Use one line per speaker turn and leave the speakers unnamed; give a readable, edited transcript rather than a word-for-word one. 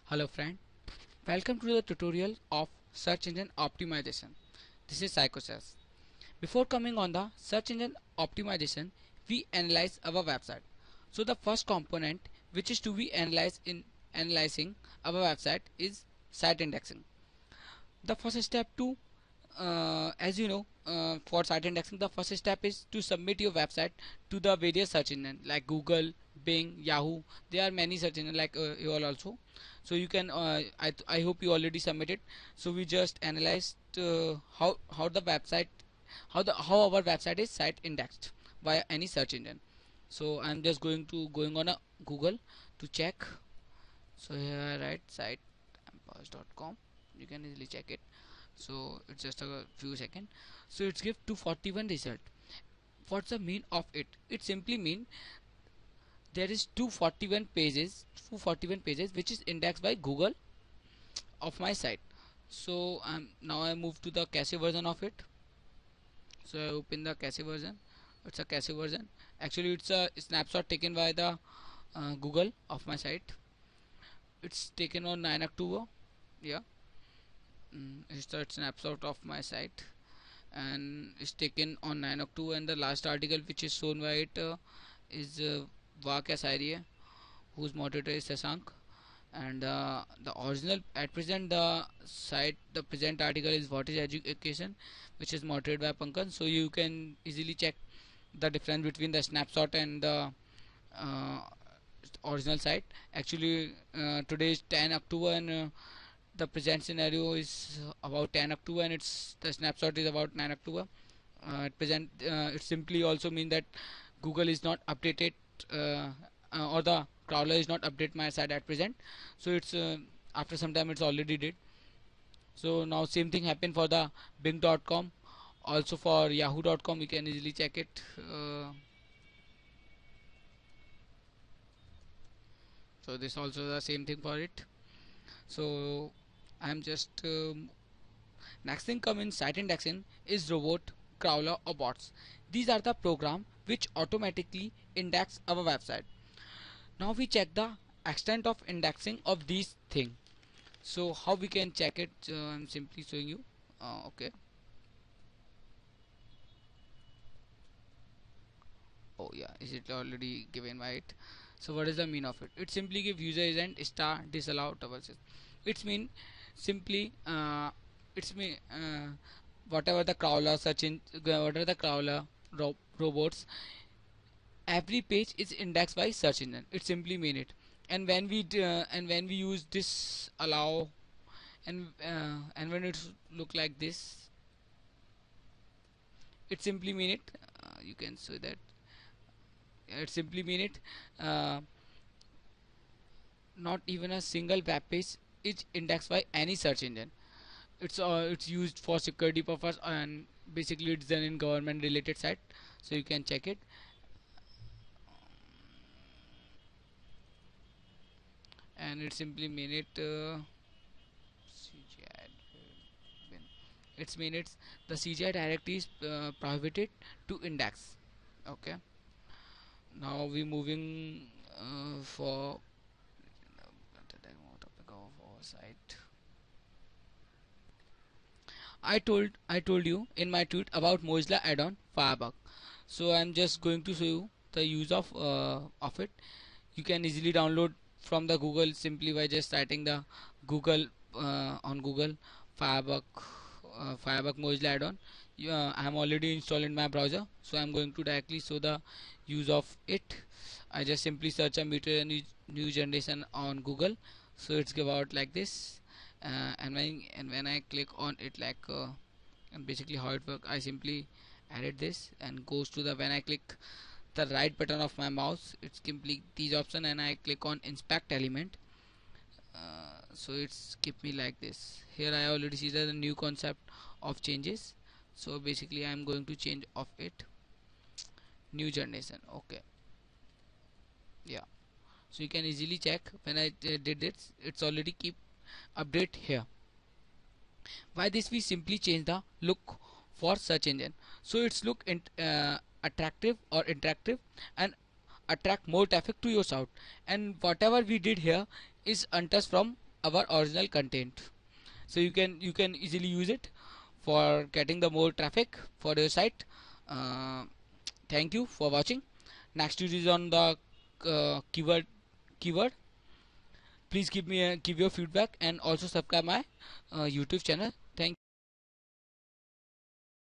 Hello friend, welcome to the tutorial of search engine optimization. This is Psychosas. Before coming on the search engine optimization, we analyze our website. So the first component which is to be analyzed in analyzing our website is site indexing. The first step to as you know, for site indexing, the first step is to submit your website to the various search engines like Google, Bing, Yahoo. There are many search engines like you all also. So you can I hope you already submitted. So we just analyzed how the website how our website is site indexed via any search engine. So I'm just going on a Google to check. So here I write siteempires.com. You can easily check it. So it's just a few seconds. So it's give 241 result. What's the mean of it? It simply mean there is 241 pages which is indexed by Google of my site. So now I move to the cache version of it. So I open the cache version. It's a cache version. Actually it's a snapshot taken by the Google of my site. It's taken on 9 October. Yeah. It's a snapshot of my site and it's taken on 9 October, and the last article which is shown by it is Vak Asariya, whose moderator is Sasank, and the original at present the present article is What is Education, which is moderated by Pankaj. So you can easily check the difference between the snapshot and the uh, original site. Actually today is 10 October and the present scenario is about 10 October and it's the snapshot is about 9 October. At present it simply also mean that Google is not updated or the crawler is not update my site at present. So it's after some time it's already did. So now same thing happen for the bing.com, also for yahoo.com. You can easily check it. So this also the same thing for it. So I'm just next thing come in site indexing is robot, crawler or bots. These are the program which automatically index our website. Now we check the extent of indexing of these thing. So how we can check it? I'm simply showing you. Okay. Oh yeah, is it already given by it? So what is the mean of it? It simply give user agent star disallow double slash. It's mean simply it's mean whatever the crawler search in whatever the crawler robots, every page is indexed by search engine. It simply mean it. And when we use this allow and when it look like this, it simply mean it. You can say that it simply mean it. Uh, Not even a single web page is indexed by any search engine. It's used for security purpose and basically it's done in government related site. So you can check it. And it simply mean it CGI bin. It's mean it's the CGI directory is prohibited to index. Okay. Now we moving for topic of our site. I told you in my tweet about Mozilla add-on Firebug. So I'm just going to show you the use of it. You can easily download from the Google simply by just typing the Google on Google Firebug Firebug Mozilla add-on. I'm already installed in my browser, so I'm going to directly show the use of it. I just simply search a meter new generation on Google, so it's give out like this. And when I click on it like and basically how it works, I simply edit this and goes to the when I click the right button of my mouse, it's simply these option and I click on inspect element. So it's keep me like this. Here I already see the new concept of changes. So basically I am going to change of it new generation. Okay, yeah. So you can easily check when I did it, it's already keep update here. By this we simply change the look for search engine, so it's look attractive or interactive and attract more traffic to your site. And whatever we did here is untouched from our original content. So you can easily use it for getting the more traffic for your site. uh, Thank you for watching. Next is on the keyword. Please give your feedback and also subscribe my YouTube channel. Thank